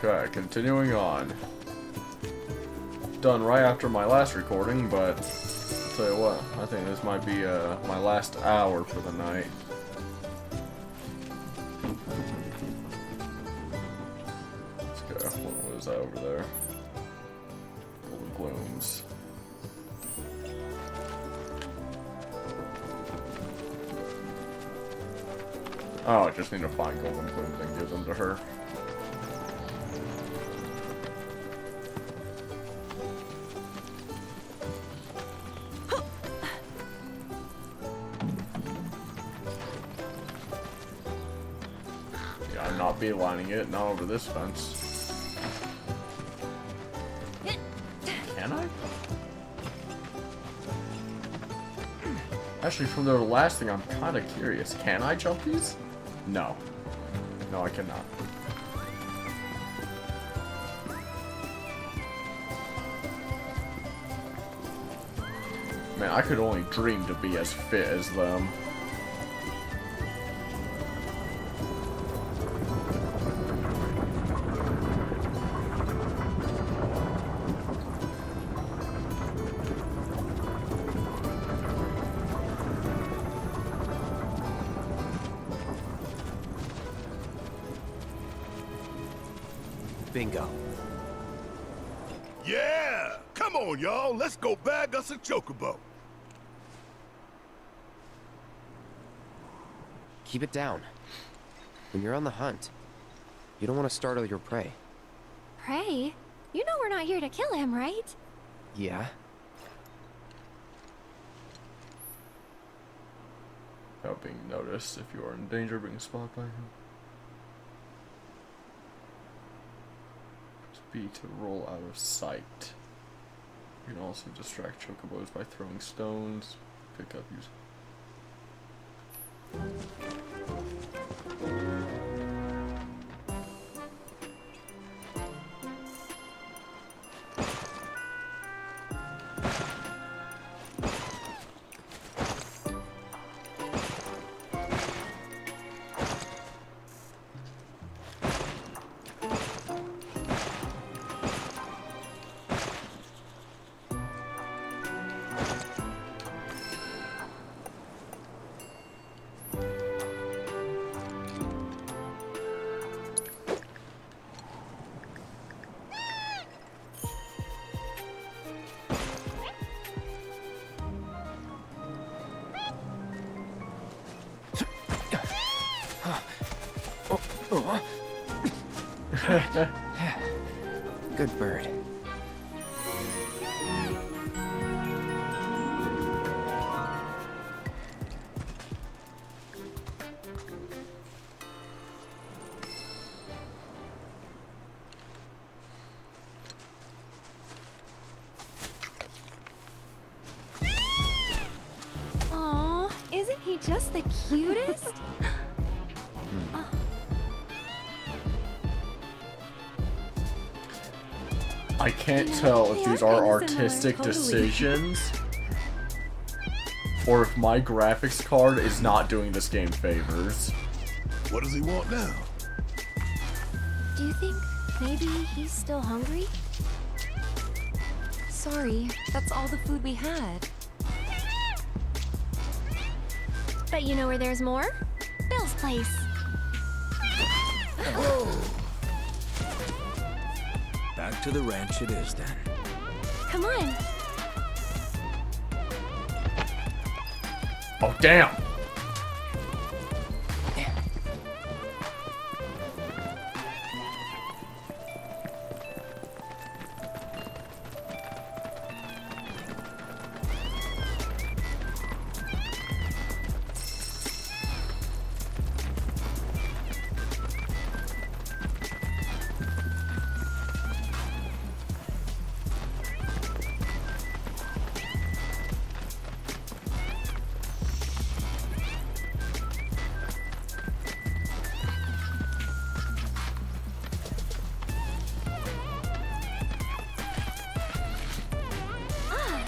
Okay, continuing on. Done right after my last recording, but I'll tell you what, I think this might be my last hour for the night. Let's go. What was that over there? Golden Glooms. Oh, I just need to find Golden Glooms and give them to her. Yeah, I'm not beelining it, not over this fence. Can I? Actually, from the last thing, I'm kind of curious. Can I jump these? No. No, I cannot. Man, I could only dream to be as fit as them. Bingo. Yeah! Come on, y'all. Let's go bag us a Chocobo. Keep it down. When you're on the hunt, you don't want to startle your prey. Prey? You know we're not here to kill him, right? Yeah? Without being noticed, if you are in danger of being spotted by him. B to roll out of sight. You can also distract Chocobos by throwing stones. Pick up use. Good bird. Aw, isn't he just the cutest? I can't tell if these are artistic decisions or if my graphics card is not doing this game favors. What does he want now? Do you think maybe he's still hungry? Sorry, that's all the food we had. But you know where there's more? Bill's place. Back to the ranch it is then. Come on. Oh, damn!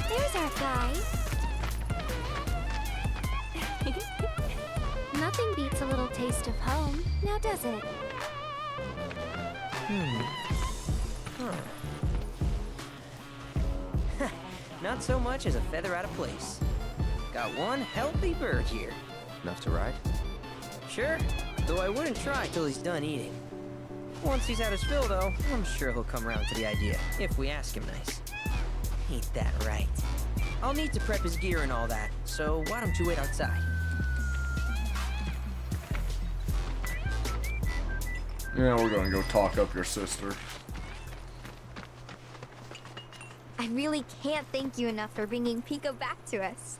There's our guy. Nothing beats a little taste of home, now does it? Not so much as a feather out of place. Got one healthy bird here. Enough to ride? Sure, though I wouldn't try till he's done eating. Once he's had his fill, though, I'm sure he'll come around to the idea, if we ask him nice. Ain't that right? I'll need to prep his gear and all that, so why don't you wait outside? Yeah, we're gonna go talk up your sister. I really can't thank you enough for bringing Pico back to us.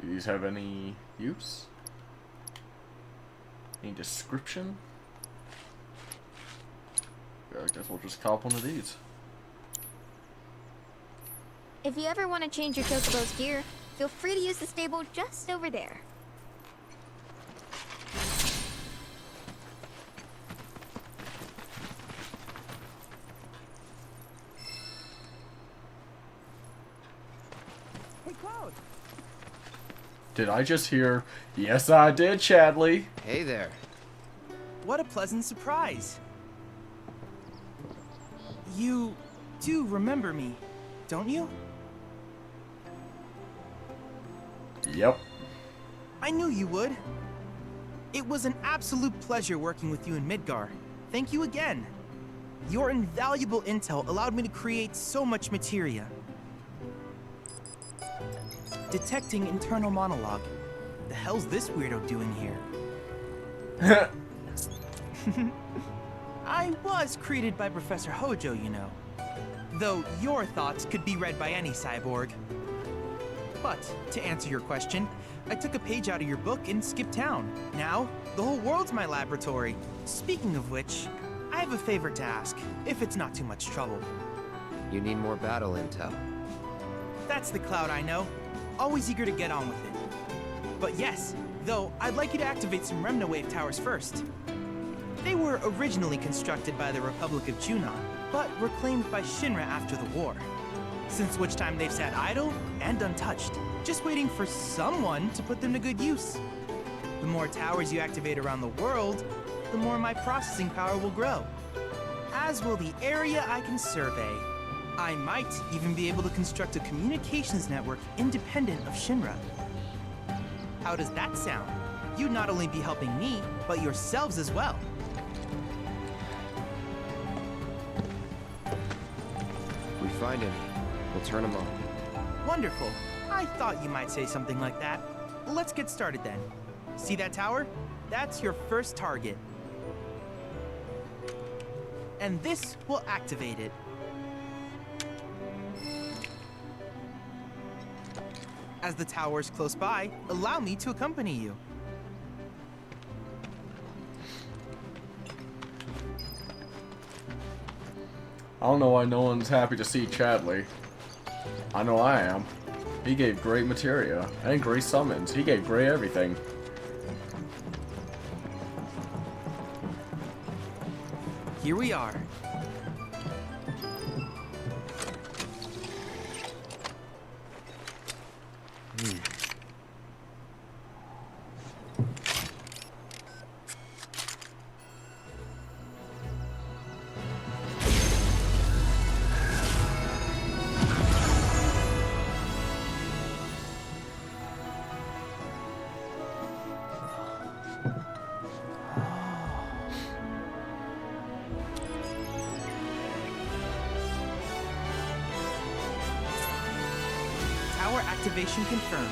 Do these have any use? Any description? Yeah, I guess we'll just cop one of these. If you ever want to change your Chocobo's gear, feel free to use the stable just over there. Hey, Cloud! Did I just hear, yes I did, Chadley? Hey there. What a pleasant surprise! You do remember me, don't you? Yep. I knew you would. It was an absolute pleasure working with you in Midgar. Thank you again. Your invaluable intel allowed me to create so much materia. Detecting internal monologue. The hell's this weirdo doing here? I was created by Professor Hojo, you know. Though your thoughts could be read by any cyborg. But, to answer your question, I took a page out of your book and skipped town. Now, the whole world's my laboratory. Speaking of which, I have a favor to ask, if it's not too much trouble. You need more battle intel. That's the Cloud I know. Always eager to get on with it. But yes, though, I'd like you to activate some Remnawave towers first. They were originally constructed by the Republic of Junon, but reclaimed by Shinra after the war. Since which time they've sat idle and untouched, just waiting for someone to put them to good use. The more towers you activate around the world, the more my processing power will grow. As will the area I can survey. I might even be able to construct a communications network independent of Shinra. How does that sound? You'd not only be helping me, but yourselves as well. If we find any, we'll turn them on. Wonderful. I thought you might say something like that. Let's get started then. See that tower? That's your first target. And this will activate it. As the tower's close by, allow me to accompany you. I don't know why no one's happy to see Chadley. I know I am. He gave great materia and great summons. He gave great everything. Here we are. Tower activation confirmed.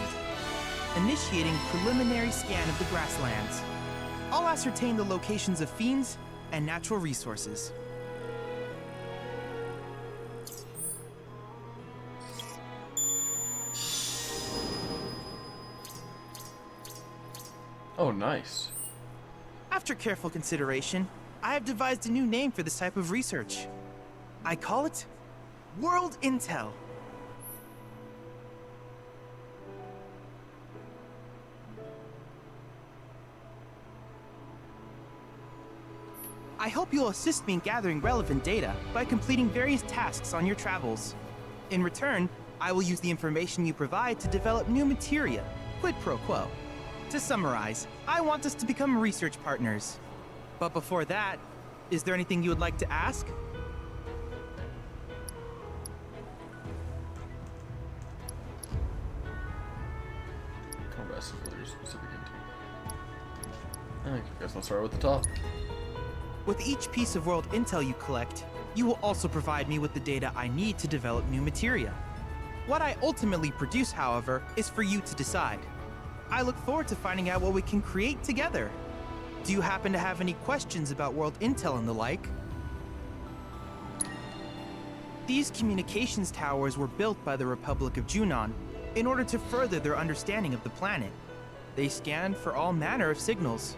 Initiating preliminary scan of the grasslands. I'll ascertain the locations of fiends and natural resources. Oh, nice. After careful consideration, I have devised a new name for this type of research. I call it World Intel. I hope you'll assist me in gathering relevant data by completing various tasks on your travels. In return, I will use the information you provide to develop new materia, quid pro quo. To summarize, I want us to become research partners. But before that, is there anything you would like to ask? Combat simulator specific intel. I guess let's start with the top. With each piece of world intel you collect, you will also provide me with the data I need to develop new materia. What I ultimately produce, however, is for you to decide. I look forward to finding out what we can create together. Do you happen to have any questions about world intel and the like? These communications towers were built by the Republic of Junon in order to further their understanding of the planet. They scan for all manner of signals,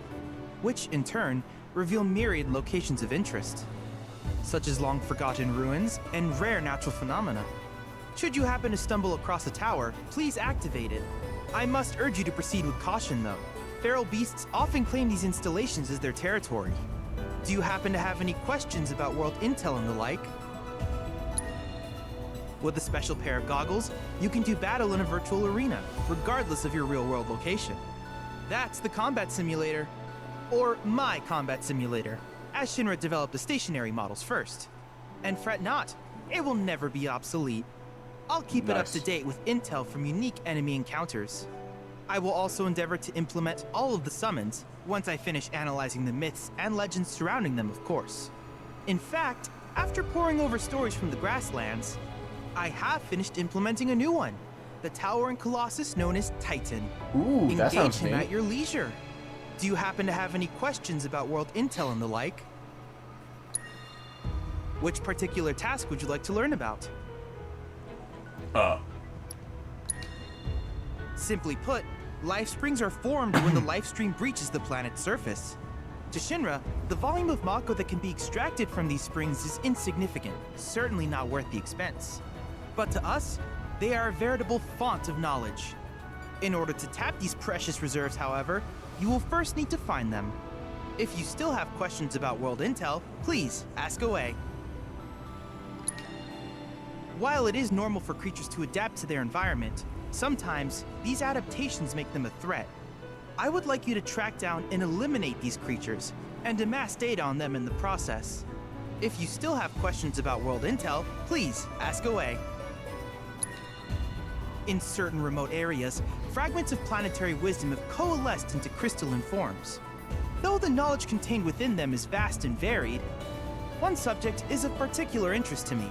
which in turn reveal myriad locations of interest, such as long-forgotten ruins and rare natural phenomena. Should you happen to stumble across a tower, please activate it. I must urge you to proceed with caution, though. Feral beasts often claim these installations as their territory. Do you happen to have any questions about world intel and the like? With a special pair of goggles, you can do battle in a virtual arena, regardless of your real-world location. That's the combat simulator. Or my combat simulator, as Shinra developed the stationary models first. And fret not, it will never be obsolete. I'll keep it up to date with intel from unique enemy encounters. I will also endeavor to implement all of the summons once I finish analyzing the myths and legends surrounding them, of course. In fact, after poring over stories from the grasslands, I have finished implementing a new one, the towering colossus known as Titan. Ooh, that sounds Engage him neat. at your leisure. Do you happen to have any questions about world intel and the like? Which particular task would you like to learn about? Simply put, life springs are formed when the life stream breaches the planet's surface. To Shinra, the volume of Mako that can be extracted from these springs is insignificant, certainly not worth the expense. But to us, they are a veritable font of knowledge. In order to tap these precious reserves, however, you will first need to find them. If you still have questions about world intel, please ask away. While it is normal for creatures to adapt to their environment, sometimes these adaptations make them a threat. I would like you to track down and eliminate these creatures, and amass data on them in the process. If you still have questions about world intel, please ask away. In certain remote areas, fragments of planetary wisdom have coalesced into crystalline forms. Though the knowledge contained within them is vast and varied, one subject is of particular interest to me,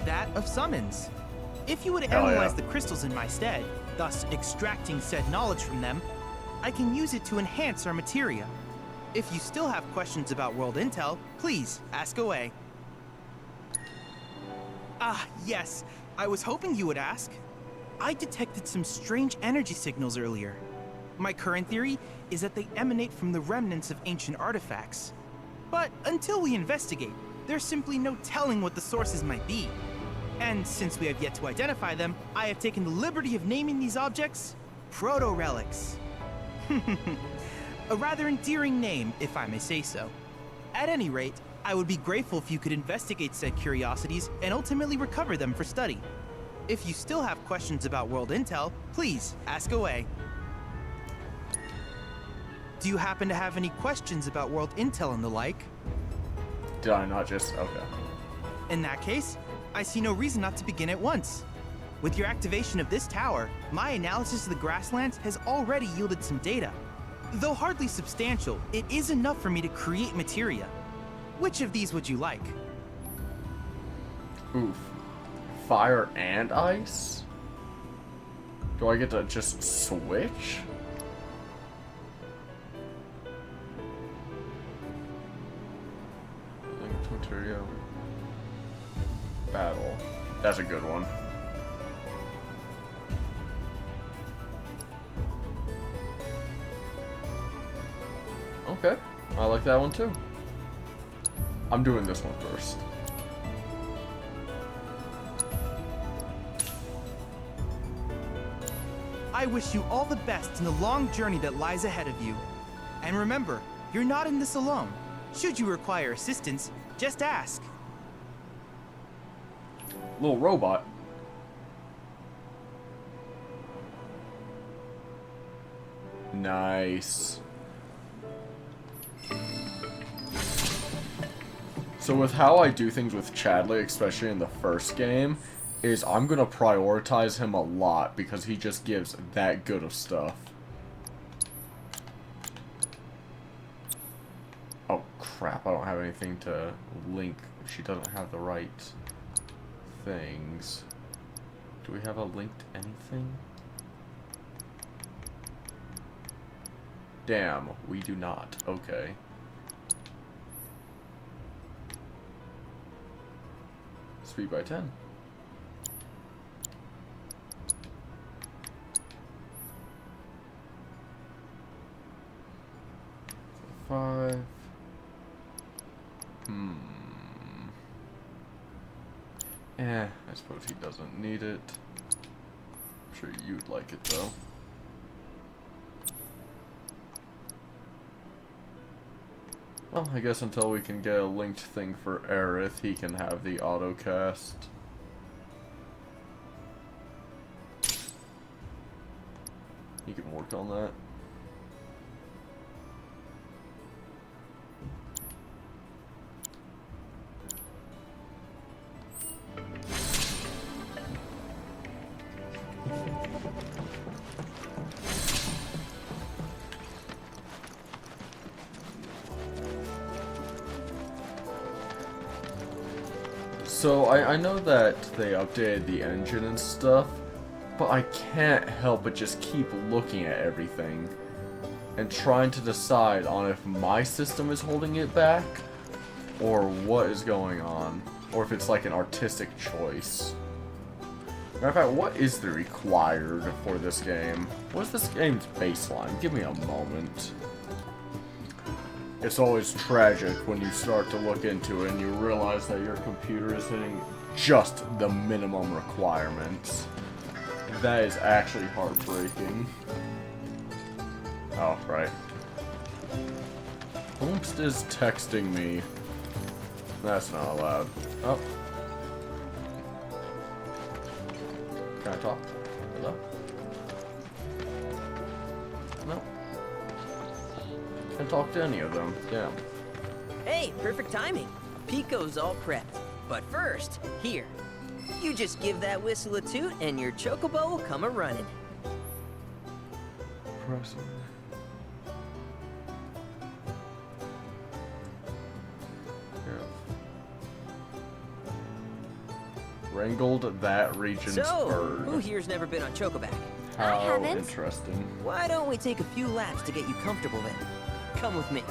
that of summons. If you would analyze the crystals in my stead, thus extracting said knowledge from them, I can use it to enhance our materia. If you still have questions about world intel, please ask away. Ah, yes, I was hoping you would ask. I detected some strange energy signals earlier. My current theory is that they emanate from the remnants of ancient artifacts. But until we investigate, there's simply no telling what the sources might be. And since we have yet to identify them, I have taken the liberty of naming these objects proto-relics. A rather endearing name, if I may say so. At any rate, I would be grateful if you could investigate said curiosities and ultimately recover them for study. If you still have questions about world intel, please ask away. Do you happen to have any questions about world intel and the like? Did I not just... Okay. In that case, I see no reason not to begin at once. With your activation of this tower, my analysis of the grasslands has already yielded some data. Though hardly substantial, it is enough for me to create materia. Which of these would you like? Oof. Fire and ice? Do I get to just switch? Material. Battle. That's a good one. Okay. I like that one too. I'm doing this one first. I wish you all the best in the long journey that lies ahead of you. And remember, you're not in this alone. Should you require assistance, just ask. Little robot. Nice. So with how I do things with Chadley, especially in the first game, is I'm gonna prioritize him a lot because he just gives that good of stuff. Oh crap, I don't have anything to link. She doesn't have the right things. Do we have a linked anything? Damn, we do not. Okay. Speed by 10. So 5. I suppose he doesn't need it. I'm sure you'd like it though. Well, I guess until we can get a linked thing for Aerith, he can have the autocast. He can work on that. So, I know that they updated the engine and stuff, but I can't help but just keep looking at everything and trying to decide on if my system is holding it back, or what is going on, or if it's like an artistic choice. Matter of fact, what is the required for this game? What's this game's baseline? Give me a moment. It's always tragic when you start to look into it and you realize that your computer is hitting just the minimum requirements. That is actually heartbreaking. Oh, right. Oops is texting me. That's not allowed. Oh. Can I talk? Hello? No. Can't talk to any of them. Damn. Hey, perfect timing. Pico's all prepped. But first, here. You just give that whistle a toot and your Chocobo will come a-running. Pressing. Wrangled that region's bird. Who here's never been on Chocoback? How I haven't. interesting. Why don't we take a few laps to get you comfortable then? Come with me.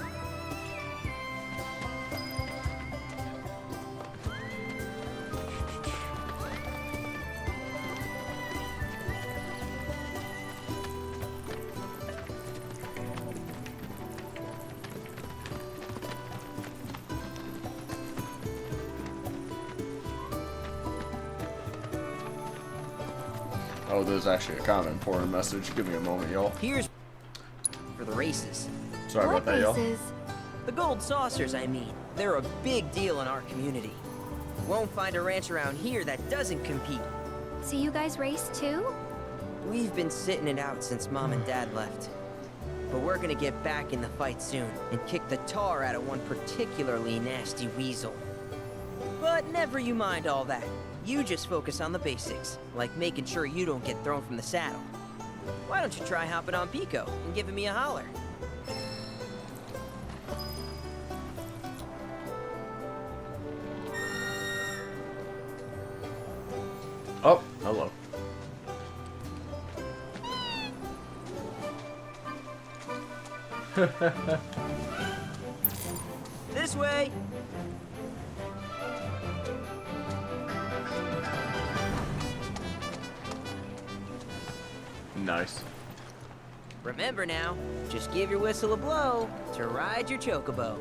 Oh, there's actually a kind of important message. Give me a moment, y'all. Here's for the races. Sorry What about that, y'all. races? The gold saucers, I mean. They're a big deal in our community. Won't find a ranch around here that doesn't compete. So you guys race too? We've been sitting it out since Mom and Dad left. But we're gonna get back in the fight soon and kick the tar out of one particularly nasty weasel. But never you mind all that. You just focus on the basics, like making sure you don't get thrown from the saddle. Why don't you try hopping on Pico and giving me a holler? Oh, hello. This way! Nice. Remember now, just give your whistle a blow to ride your Chocobo.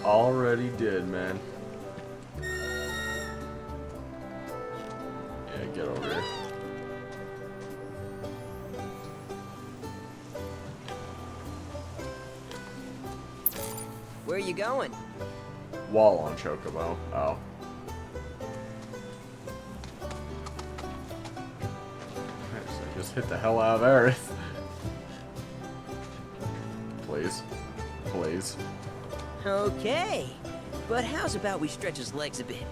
Already did, man. Yeah, get over here. Where are you going? While on Chocobo. Oh. Okay, so just hit the hell out of Earth. Please. Please. Okay. But how's about we stretch his legs a bit?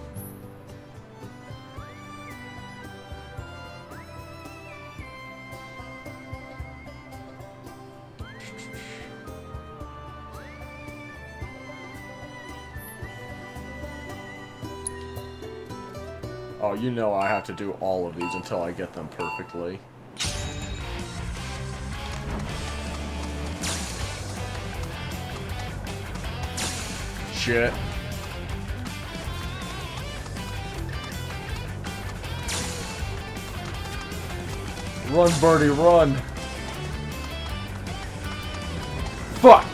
Oh, you know I have to do all of these until I get them perfectly. Shit. Run, Birdie, run! Fuck!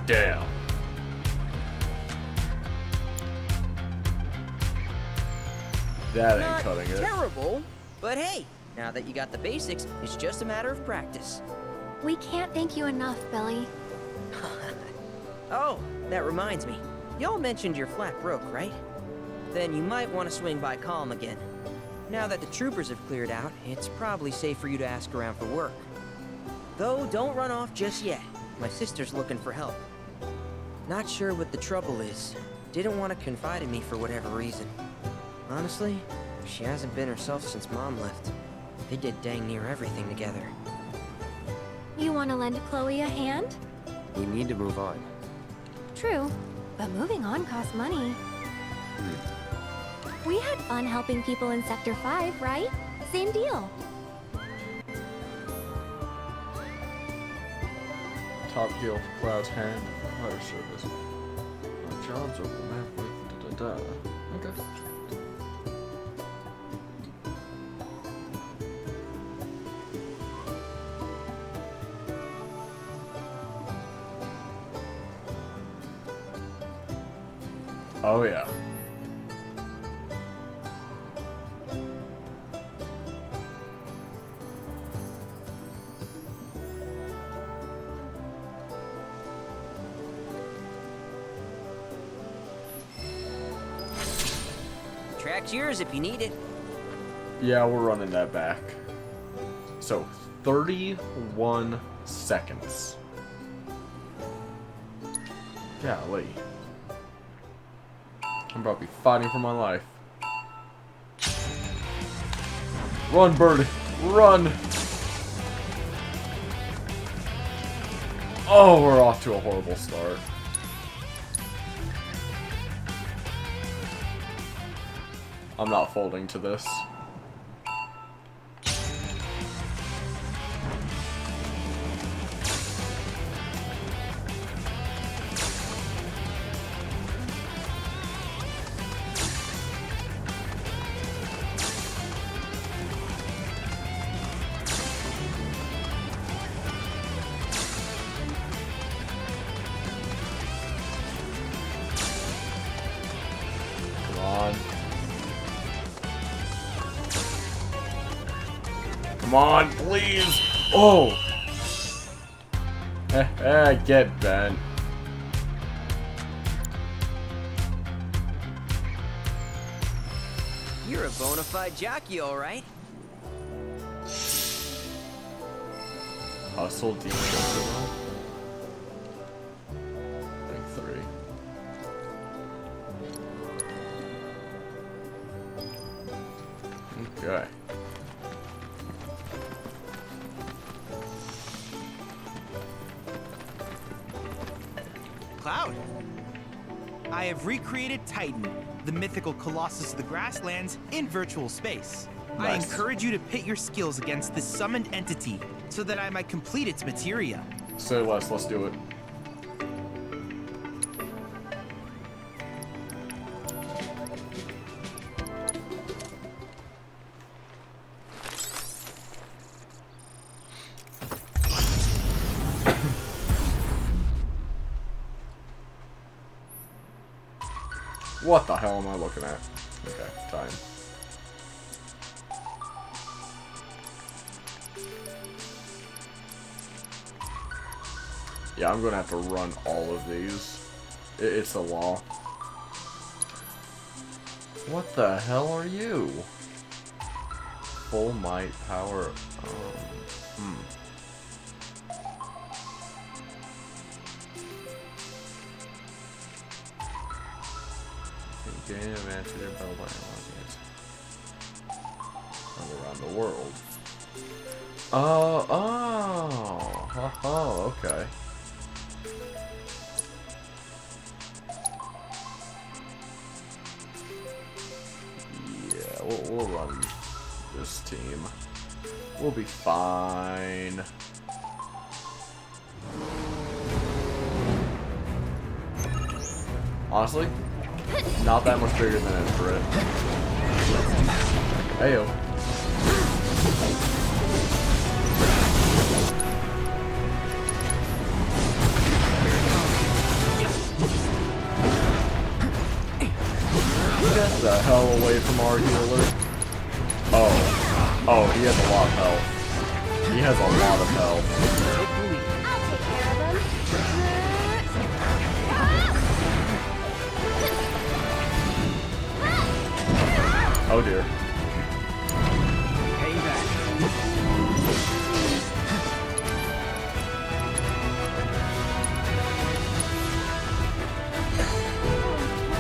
Damn. That ain't Not cutting it. terrible, but hey, now that you got the basics, it's just a matter of practice. We can't thank you enough, Billy. Oh, that reminds me. Y'all mentioned your flat broke, right? Then you might want to swing by Calm again. Now that the troopers have cleared out, it's probably safe for you to ask around for work. Though, don't run off just yet. My sister's looking for help. Not sure what the trouble is. Didn't want to confide in me for whatever reason. Honestly, she hasn't been herself since Mom left. They did dang near everything together. You want to lend Chloe a hand? We need to move on. True, but moving on costs money. We had fun helping people in Sector 5, right? Same deal. Top deal for Cloud's hand for fire service. Our jobs are map with da da da. Okay. Oh yeah. Track's yours if you need it. Yeah, we're running that back. So, 31 seconds. Golly. I'm about to be fighting for my life. Run, Birdie! Run! Oh, we're off to a horrible start. I'm not folding to this. Come on. Come on, please! Oh! Get bent. You're a bona fide jockey, all right. Hustle deep Chocobo. Rank 3. Okay. Cloud. I have recreated Titan, the mythical colossus of the grasslands, in virtual space. I Nice. encourage you to pit your skills against this summoned entity so that I might complete its materia. Say less, let's do it. What the hell am I looking at? Okay, time. Yeah, I'm gonna have to run all of these. It's the law. What the hell are you? Full might power. Gain advantage in battle by analyzing it around the world. Oh, okay. Yeah, we'll run this team. We'll be fine. Honestly, not that much bigger than Everett. Heyo. Get the hell away from our healer. Oh, he has a lot of health. He has a lot of health. I'll take care of him. Oh dear.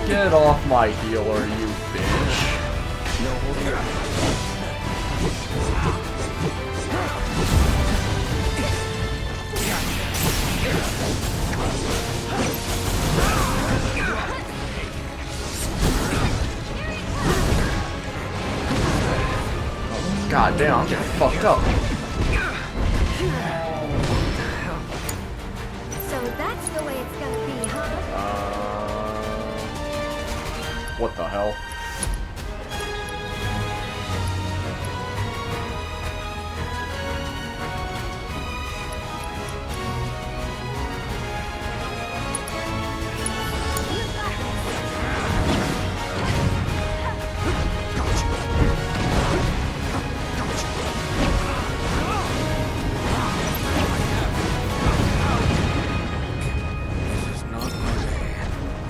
Get off my healer, you bitch. God damn, I'm getting fucked up. So that's the way it's gonna be, huh? What the hell?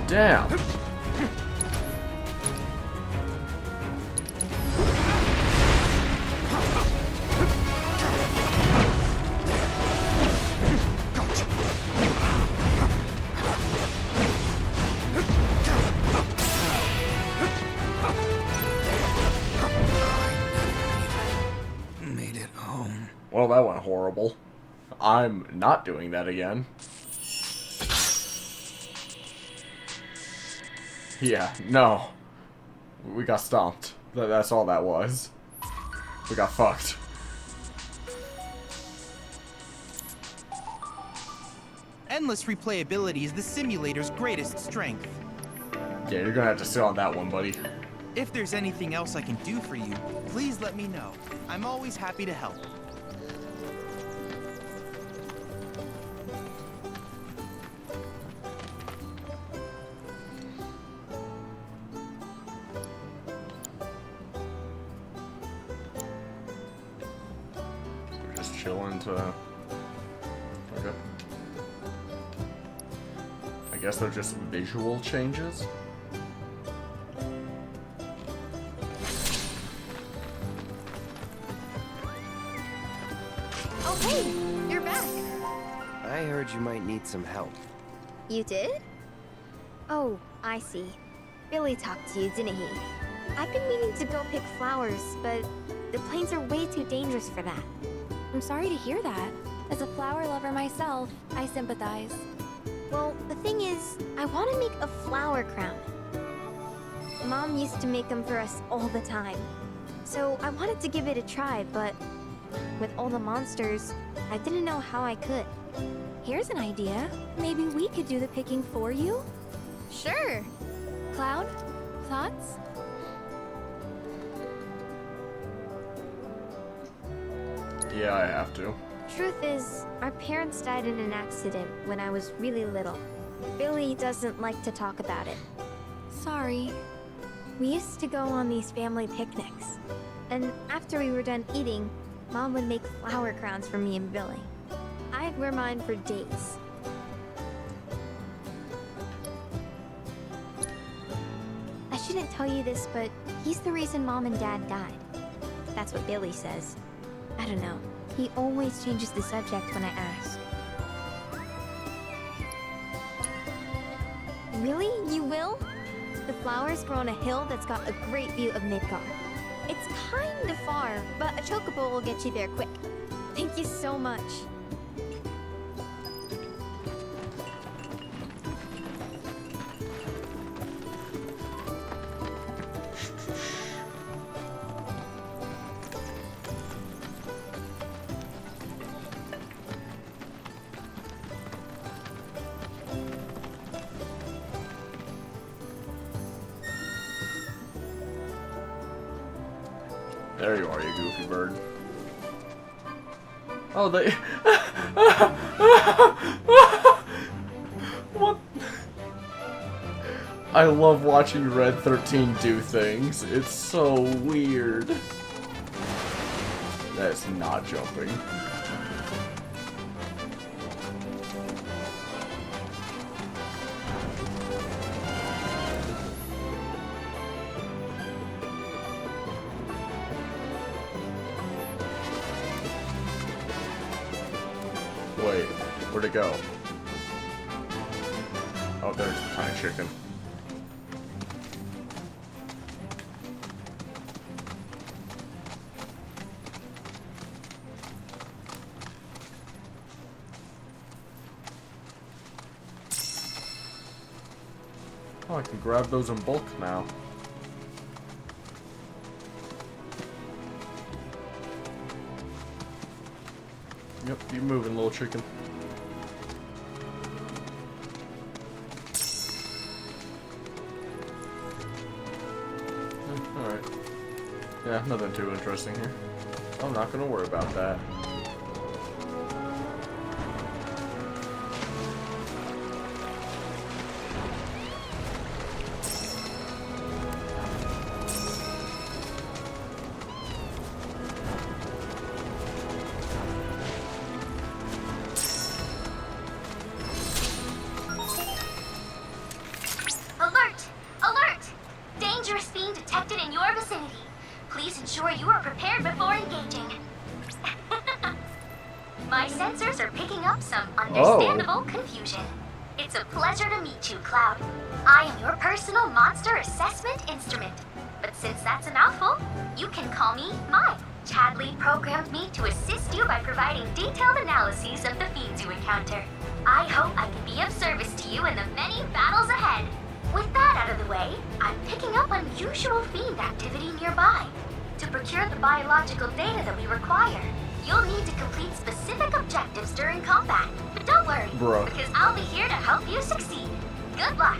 Damn. Made it home. Well, that went horrible. I'm not doing that again. Yeah, no. We got stomped. That's all that was. We got fucked. Endless replayability is the simulator's greatest strength. Yeah, you're gonna have to sit on that one, buddy. If there's anything else I can do for you, please let me know. I'm always happy to help. We're just chilling to... Okay. I guess they're just visual changes? Oh, hey! You're back. I heard you might need some help. You did? Oh, I see. Billy talked to you, didn't he? I've been meaning to go pick flowers, but the plains are way too dangerous for that. I'm sorry to hear that. As a flower lover myself, I sympathize. Well, the thing is, I want to make a flower crown. Mom used to make them for us all the time. So I wanted to give it a try, but with all the monsters, I didn't know how I could. Here's an idea. Maybe we could do the picking for you? Sure. Cloud? Thoughts? Yeah, I have to. Truth is, our parents died in an accident when I was really little. Billy doesn't like to talk about it. Sorry. We used to go on these family picnics. And after we were done eating, Mom would make flower crowns for me and Billy. I'd wear mine for days. I shouldn't tell you this, but he's the reason Mom and Dad died. That's what Billy says. I don't know. He always changes the subject when I ask. Really? You will? The flowers grow on a hill that's got a great view of Midgard. It's kind of far, but a chocobo will get you there quick. Thank you so much. There you are, you goofy bird. Oh, they... What? I love watching Red 13 do things. It's so weird. That's not jumping. Wait, where'd it go? Oh, there's the tiny chicken. Oh, I can grab those in bulk now. Yep, keep moving, little chicken. Alright. Yeah, nothing too interesting here. I'm not gonna worry about that. Alert! Alert! Dangerous fiend detected in your vicinity. Please ensure you are prepared before engaging. My sensors are picking up some understandable confusion. It's a pleasure to meet you, Cloud. I am your personal monster assessment instrument. But since that's a mouthful, you can call me Mime. Chadley programmed me to assist you by providing detailed analyses of the fiends you encounter. I hope I can be of service to you in the many battles ahead. With that out of the way, I'm picking up unusual fiend activity nearby. To procure the biological data that we require, you'll need to complete specific objectives during combat. But don't worry, because I'll be here to help you succeed. Good luck.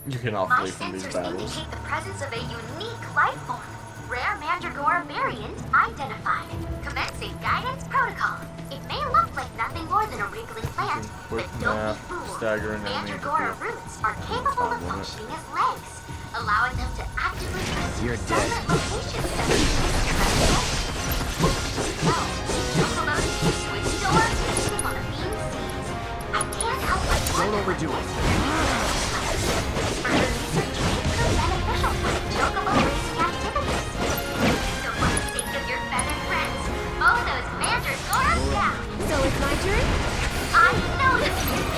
You cannot My flee from these sensors battles. indicate the presence of a unique life form. Rare Mandragora variant identified. Commencing guidance protocol. It may look like nothing more than a wriggling plant, but don't be fooled. Mandragora roots are capable of functioning as legs, allowing them to actively pursue separate locations that are well, Chocobos used to adore feasting on a fiend's seeds. I can't help but wonder. Don't overdo it. Further research may prove beneficial for the Chocobo raising activities. So for the sake of your feathered friends, mow those Mandragoras down. So it's my turn? I know the fear.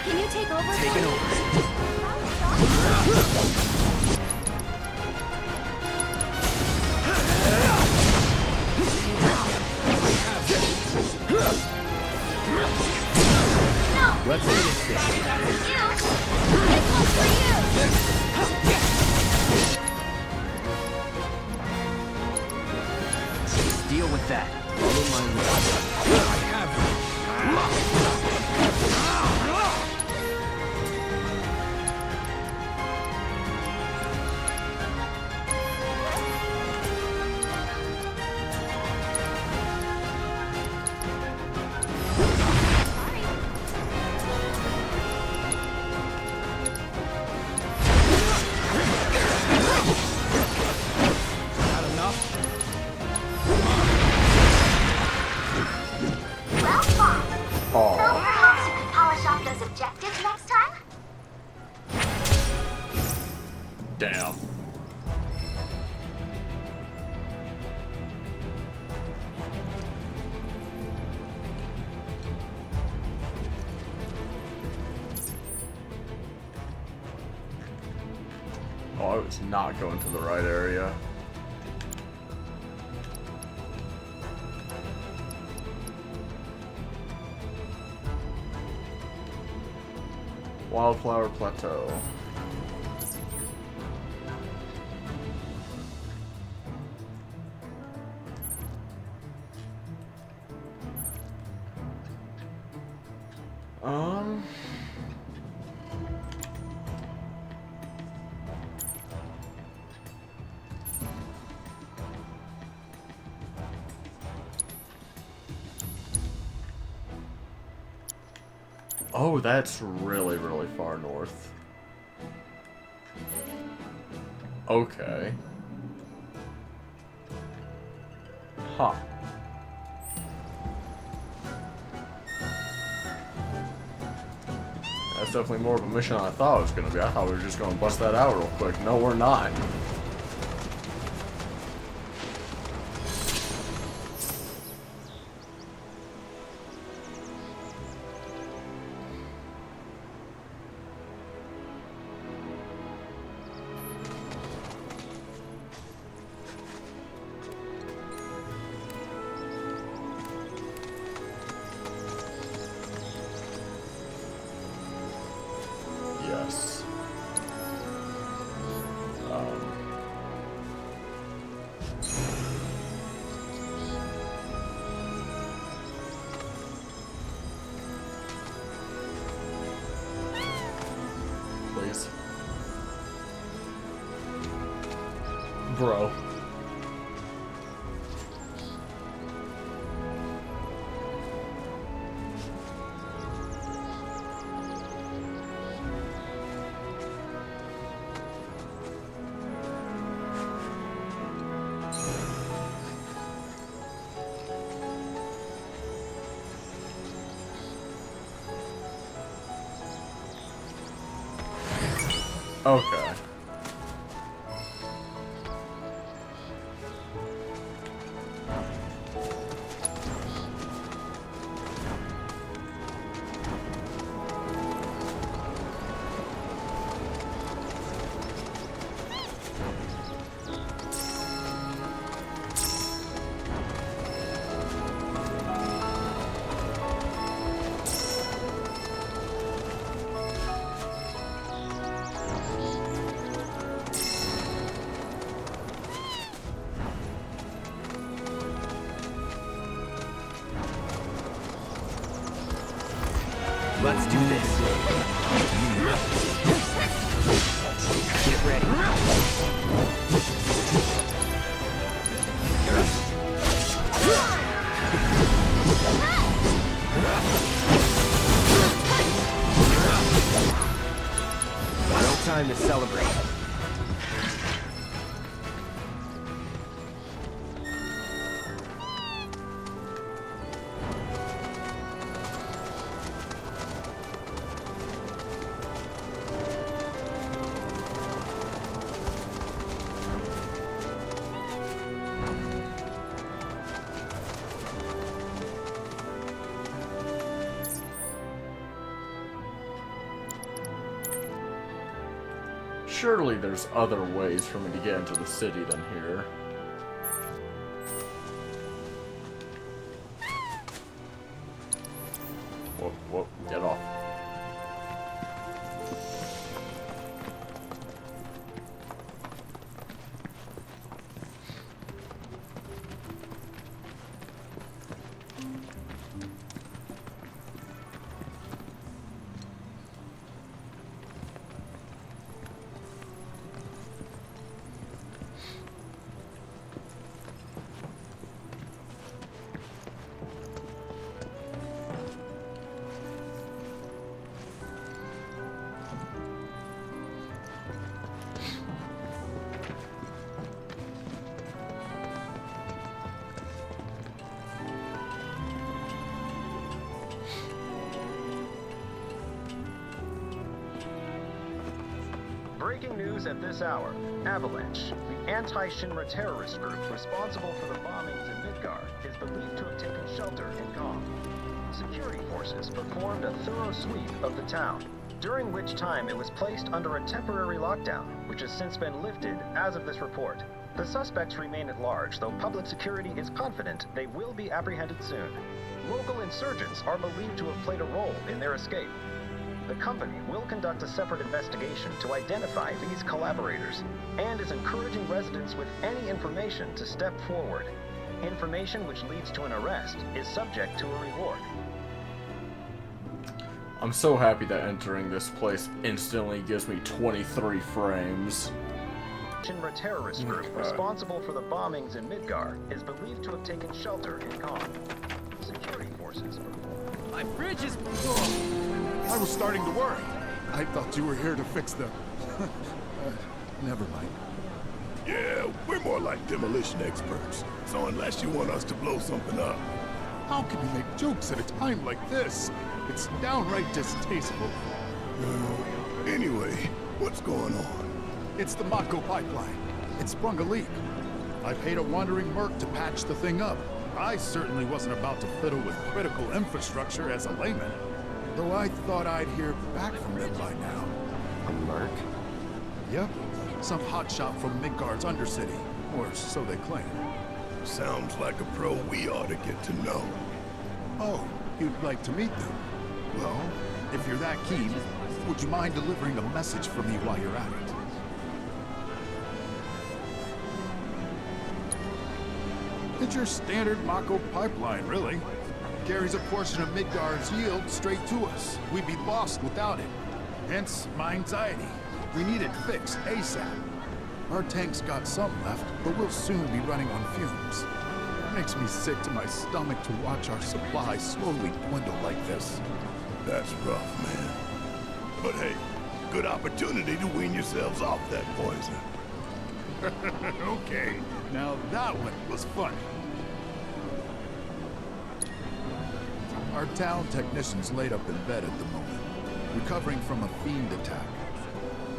Can you take over? Taking over. Let's finish this. This one's for you. Deal with that. Follow my lead. I have objectives next time? Damn. Oh, I was not going to the right area. Wildflower Plateau. Um... Oh, that's really, really far north. Okay. Huh. That's definitely more of a mission than I thought it was going to be. I thought we were just going to bust that out real quick. No, we're not. Yes. Please. Bro. Okay. Let's do this. Get ready. No time to celebrate. Surely there's other ways for me to get into the city than here. Whoop, whoop, get off. Breaking news at this hour. Avalanche, the anti-Shinra terrorist group responsible for the bombings in Midgar, is believed to have taken shelter in Kong. Security forces performed a thorough sweep of the town, during which time it was placed under a temporary lockdown, which has since been lifted as of this report. The suspects remain at large, though public security is confident they will be apprehended soon. Local insurgents are believed to have played a role in their escape. The company will conduct a separate investigation to identify these collaborators, and is encouraging residents with any information to step forward. Information which leads to an arrest is subject to a reward. I'm so happy that entering this place instantly gives me 23 frames. Shinra terrorist group responsible for the bombings in Midgar is believed to have taken shelter in Kong. Security forces. My bridge is... I was starting to worry. I thought you were here to fix them. Never mind. Yeah, we're more like demolition experts. So unless you want us to blow something up... How can you make jokes at a time like this? It's downright distasteful. Anyway, what's going on? It's the Mako pipeline. It sprung a leak. I paid a wandering merc to patch the thing up. I certainly wasn't about to fiddle with critical infrastructure as a layman. Though I thought I'd hear back from them by now. A merc? Yep. Some hotshot from Midgard's Undercity. Or so they claim. Sounds like a pro we ought to get to know. Oh, you'd like to meet them? Well, if you're that keen, would you mind delivering a message for me while you're at it? It's your standard Mako pipeline, really. Carries a portion of Midgard's yield straight to us. We'd be lost without it. Hence, my anxiety. We need it fixed ASAP. Our tank's got some left, but we'll soon be running on fumes. It makes me sick to my stomach to watch our supply slowly dwindle like this. That's rough, man. But hey, good opportunity to wean yourselves off that poison. Okay, now that one was funny. Our town technician's laid up in bed at the moment, recovering from a fiend attack.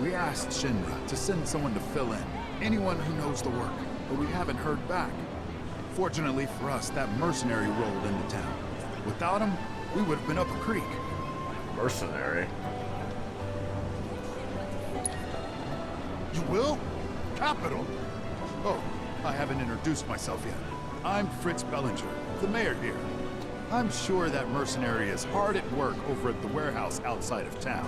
We asked Shinra to send someone to fill in, anyone who knows the work, but we haven't heard back. Fortunately for us, that mercenary rolled into town. Without him, we would have been up a creek. Mercenary? You will? Capital! Oh, I haven't introduced myself yet. I'm Fritz Bellinger, the mayor here. I'm sure that mercenary is hard at work over at the warehouse outside of town.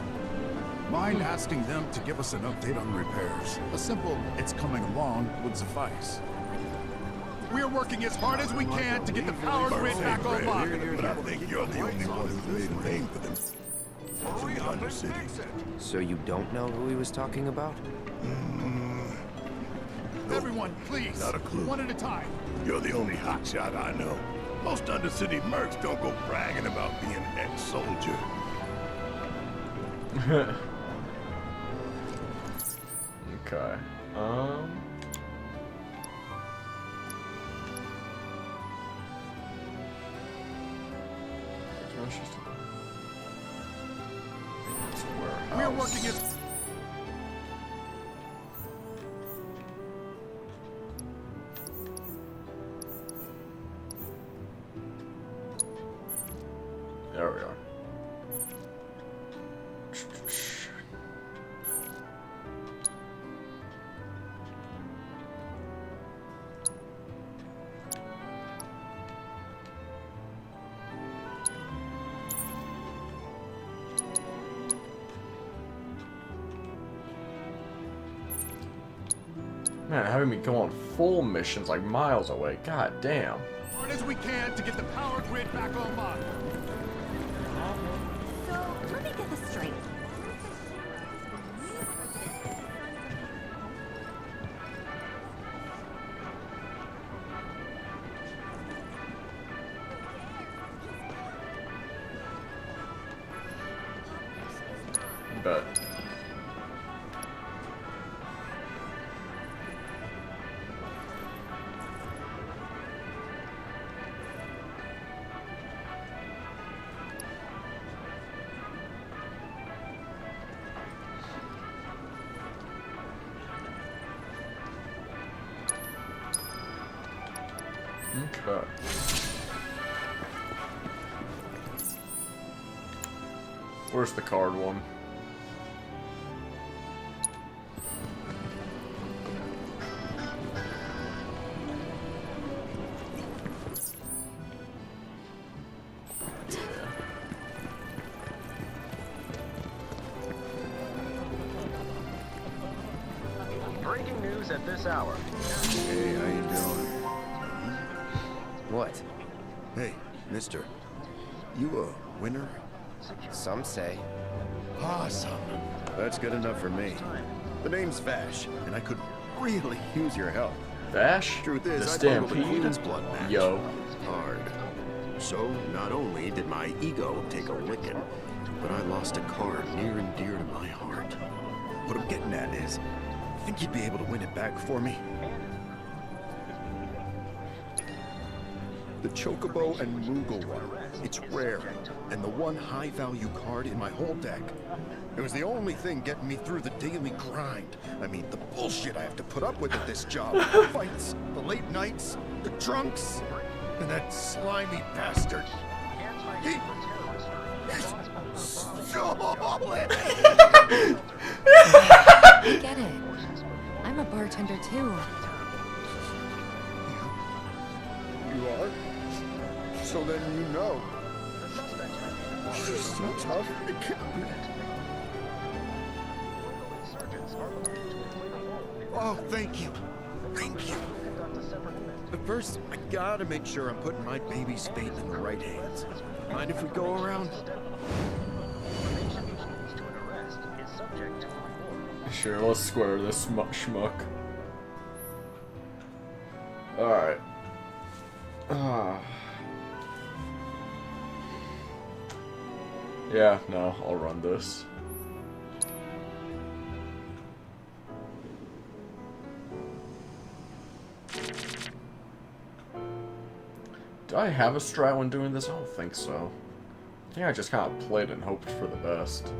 Mind asking them to give us an update on repairs? A simple, it's coming along, would suffice. We're working as hard as we can to get the power grid back online. But I think you're the only one who's made a name for them. From the Undercity. So you don't know who he was talking about? Everyone, please. Not a clue. One at a time. You're the only hotshot I know. Most Undercity mercs don't go bragging about being an ex-soldier. Okay. We're working as... There we are. Man, having me go on full missions like miles away. God damn. As hard as we can to get the power grid back online. So, let me get this straight. But Okay. Where's the card one? Breaking news at this hour. Hey, how you doing? What? Hey, mister. You a winner? Some say. Awesome. That's good enough for me. The name's Vash, and I could really use your help. Vash? Truth The is, I bungled the Stampede? Queen's blood match. Yo. Hard. So, not only did my ego take a licking, but I lost a card near and dear to my heart. What I'm getting at is, think you'd be able to win it back for me? The Chocobo and Moogle one. It's rare, and the one high-value card in my whole deck. It was the only thing getting me through the daily grind. I mean, the bullshit I have to put up with at this job. The fights, the late nights, the drunks, and that slimy bastard. He's solid! I get it. I'm a bartender too. You are? So then you know. She's so tough, I can't beat it. Oh, thank you. Thank you. But first, I gotta make sure I'm putting my baby's fate in the right hands. Mind if we go around? Sure, let's square this schmuck. Alright. Yeah, no, I'll run this. Do I have a strat when doing this? I don't think so. I think I just kind of played and hoped for the best.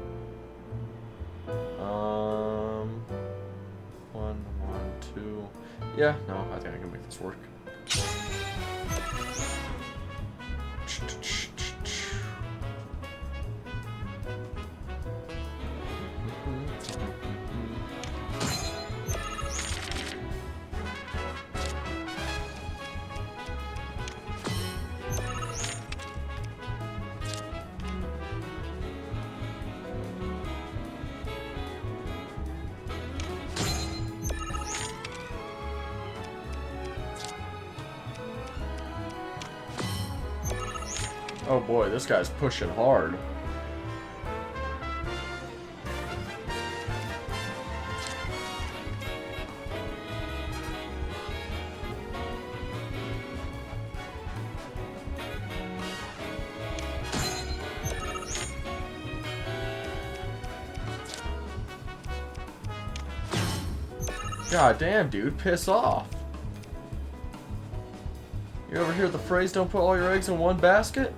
1, 2. Yeah, no, I think I can make this work. Oh boy, this guy's pushing hard. God damn, dude, piss off. You ever hear the phrase, don't put all your eggs in one basket?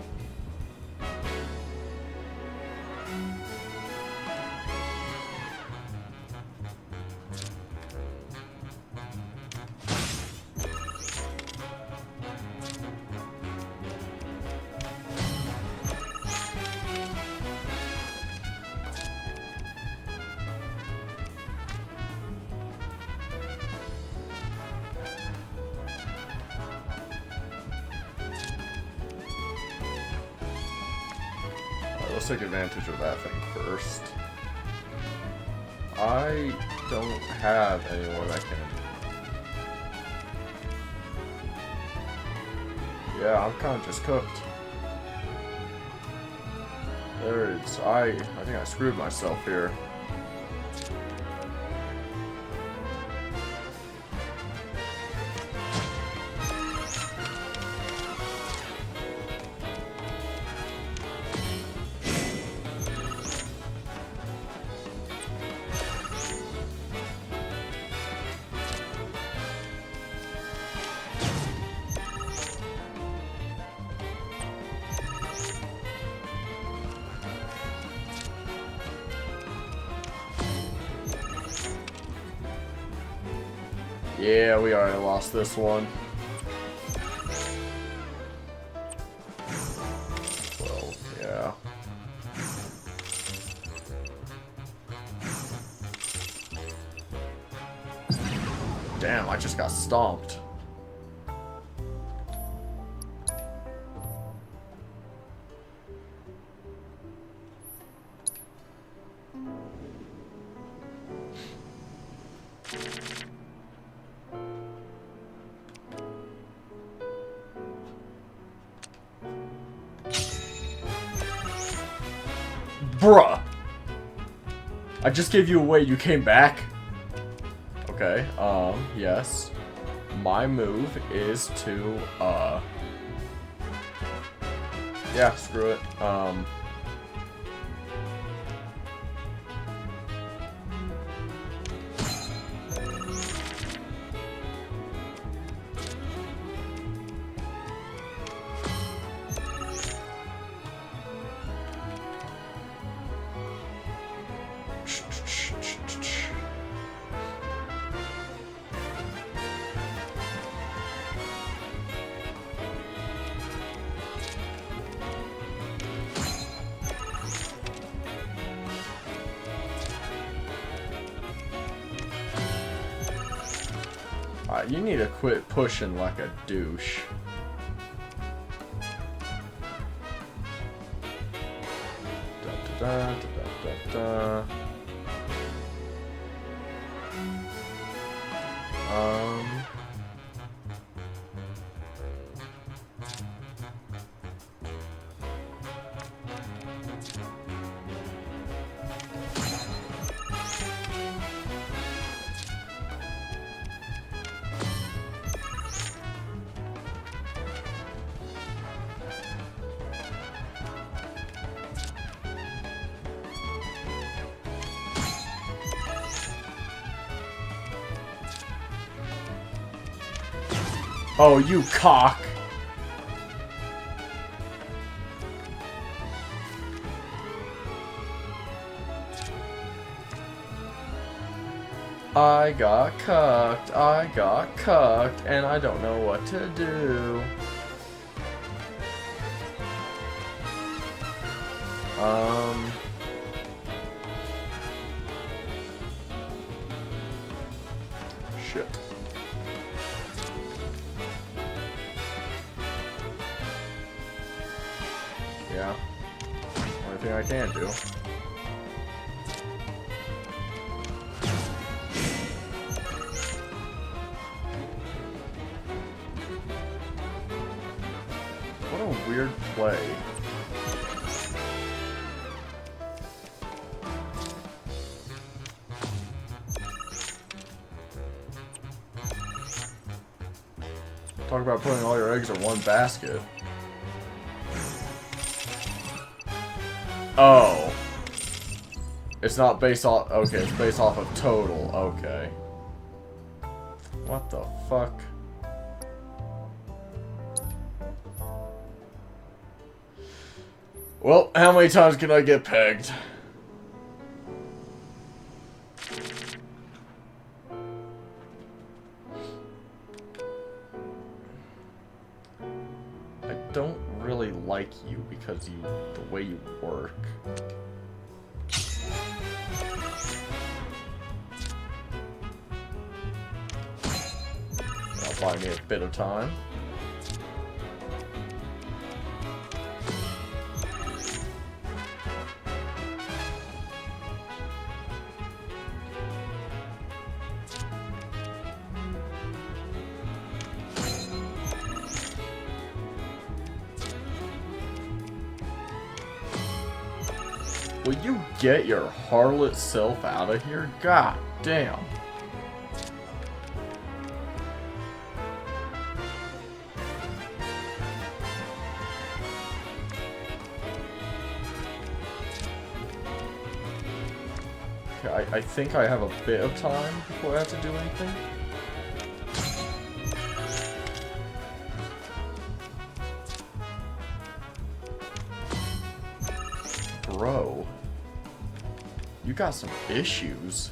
Let's take advantage of that thing first. I don't have anyone that can... Yeah, I'm kind of just cooked. There it is. I think I screwed myself here. Yeah, we already lost this one. Damn, I just got stomped. Bruh! I just gave you away, you came back? Okay, yes. My move is to, yeah, screw it. You need to quit pushing like a douche. Da, da, da, da, da, da. Oh, you cock! I got cucked, and I don't know what to do. Shit. Yeah. Only thing I can do. What a weird play. Talk about putting all your eggs in one basket. Oh. It's not based off... Okay, it's based off of total. Okay. What the fuck? Well, how many times can I get pegged? I don't really like you because the way you work. That'll buy me a bit of time. Will you get your harlot self out of here? God damn. Okay, I think I have a bit of time before I have to do anything. Bro, you got some issues.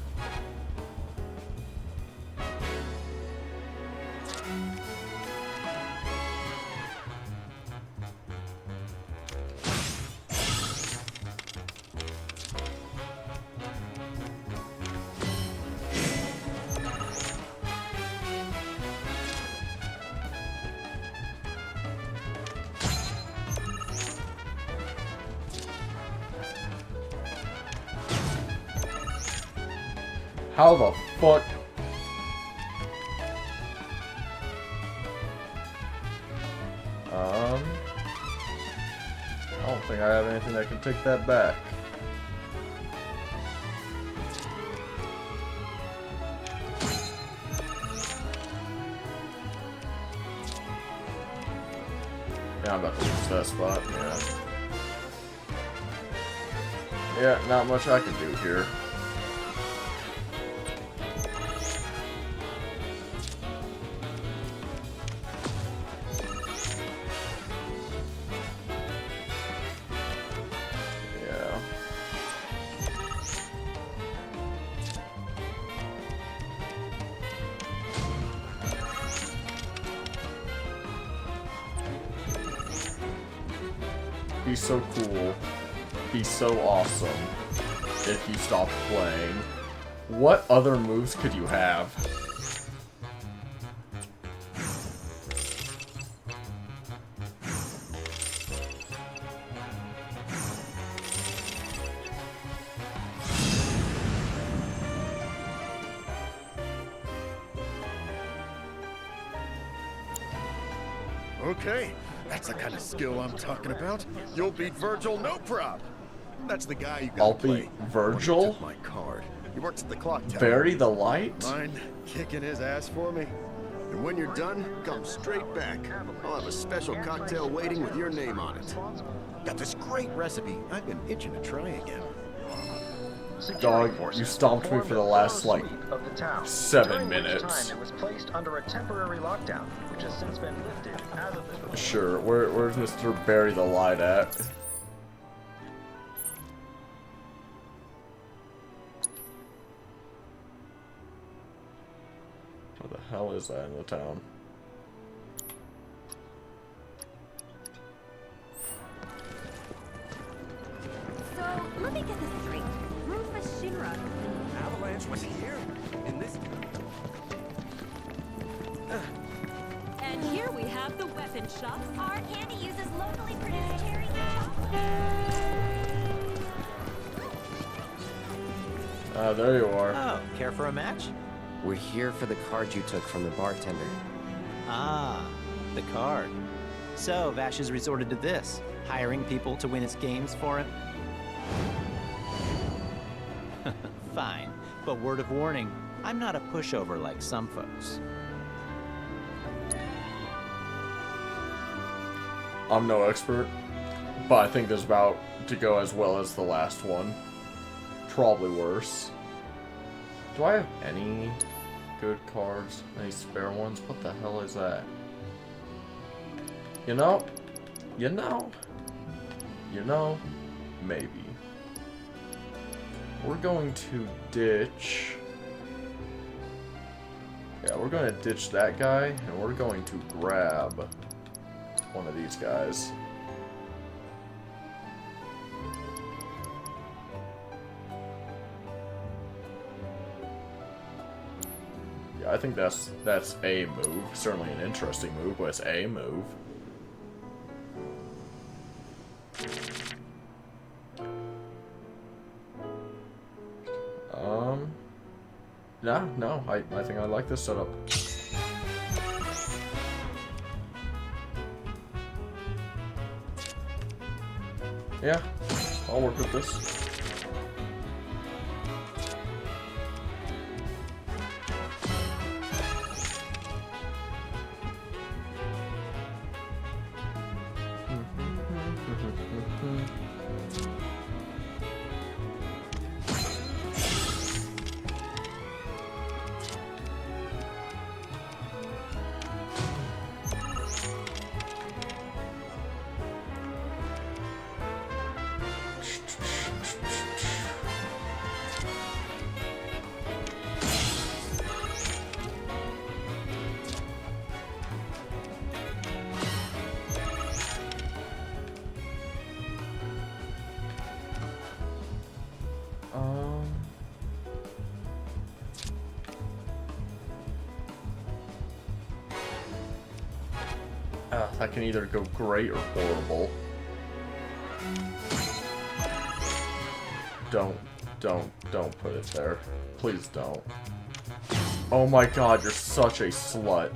How the fuck? I don't think I have anything that can take that back. Yeah, I'm about to lose that spot, yeah. Yeah, not much I can do here. Be so cool. Be so awesome. If you stopped playing. What other moves could you have? Okay, that's the kind of skill I'm talking about. You'll beat Virgil, no prob. That's the guy you gotta I'll play. beat Virgil? Took my card. He works at the clock tower. Bury the light? Mind kicking his ass for me? And when you're done, come straight back. I'll have a special cocktail waiting with your name on it. Got this great recipe. I've been itching to try again. Dog, you stomped me for the last, like, 7 minutes. During which time it was placed under a temporary lockdown, which has since been lifted as of this. Sure, where's Mr. Bury the Light at? Where the hell is that in the town? So, let me get this straight. Rufus Shinra. Avalanche was here? In this... And here we have the weapon shop. Our candy uses locally produced cherries and chocolate. There you are. Oh, care for a match? We're here for the card you took from the bartender. Ah, the card. So, Vash has resorted to this, hiring people to win its games for him? Fine, but word of warning, I'm not a pushover like some folks. I'm no expert, but I think this is about to go as well as the last one. Probably worse. Do I have any good cards? Any spare ones? What the hell is that? You know, maybe. We're going to ditch... Yeah, we're going to ditch that guy, and we're going to grab one of these guys. Yeah, I think that's a move. Certainly an interesting move, but it's a move. No, I think I like this setup. Yeah, I'll work with this. That can either go great or horrible. Don't Don't put it there. Please don't. Oh my god, you're such a slut.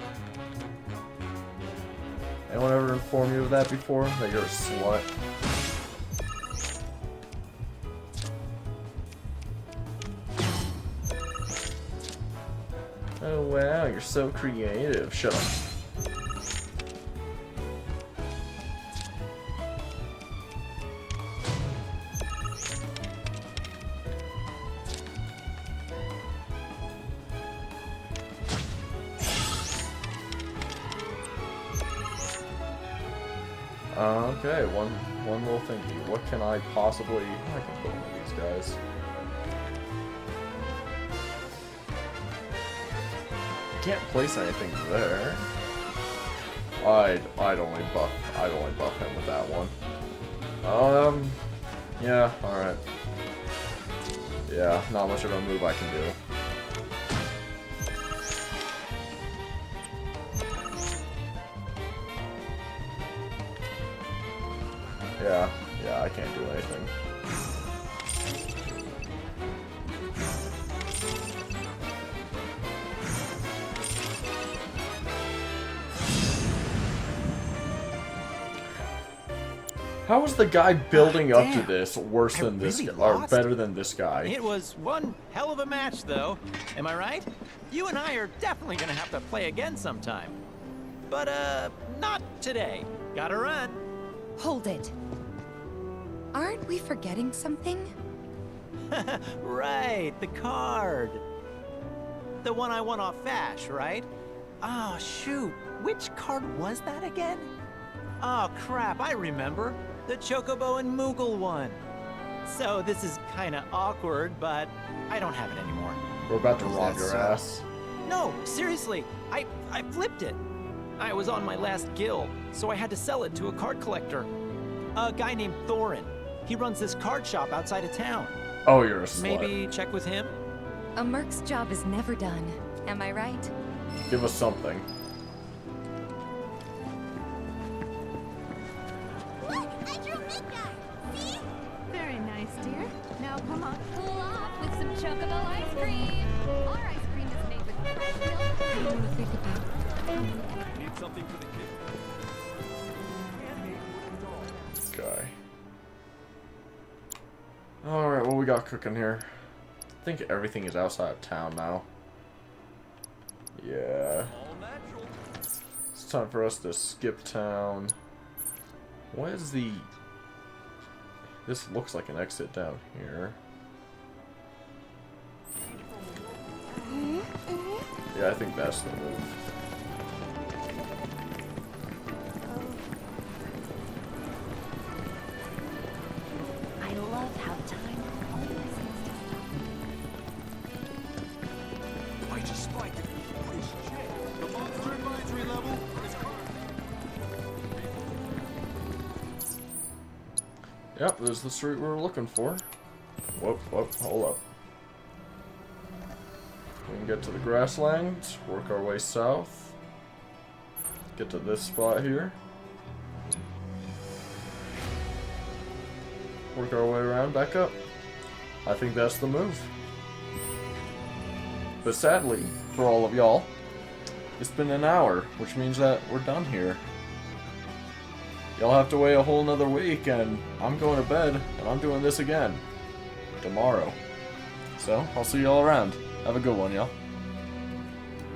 Anyone ever informed you of that before? That you're a slut? Oh wow, you're so creative. Shut up. Okay, one little thingy. What can I possibly... I can put one of these guys. Can't place anything there. I'd only buff him with that one. Yeah, alright. Yeah, not much of a move I can do. Yeah, I can't do anything. How is the guy building up to this worse than this guy, or better than this guy? It was one hell of a match, though. Am I right? You and I are definitely gonna have to play again sometime. But, not today. Gotta run. Hold it. Aren't we forgetting something? Right, the card. The one I won off Vash, right? Oh, shoot. Which card was that again? Oh, crap, I remember. The Chocobo and Moogle one. So this is kinda awkward, but I don't have it anymore. We're about to rock your ass. No, seriously, I flipped it. I was on my last guild, so I had to sell it to a card collector. A guy named Thorin. He runs this card shop outside of town. Oh, you're a slut. Maybe check with him? A merc's job is never done. Am I right? Give us something. Look, I drew Midgar. See? Very nice, dear. Now come on, cool off with some Chocobo ice cream. Our ice cream is made with fresh milk. What do you want to think about? Need something for the kids. Okay. Alright, what we got cooking here? I think everything is outside of town now. Yeah. It's time for us to skip town. What is the... This looks like an exit down here. Yeah, I think that's the move. I love how time always seems to stop. I just spiked it. Holy shit. The monster advisory level is Yep, there's the street we were looking for. Whoop, hold up. We can get to the grasslands, work our way south, get to this spot here, work our way around back up. I think that's the move. But sadly, for all of y'all, it's been an hour, which means that we're done here. Y'all have to wait a whole nother week, and I'm going to bed, and I'm doing this again tomorrow. So, I'll see y'all around. Have a good one, y'all.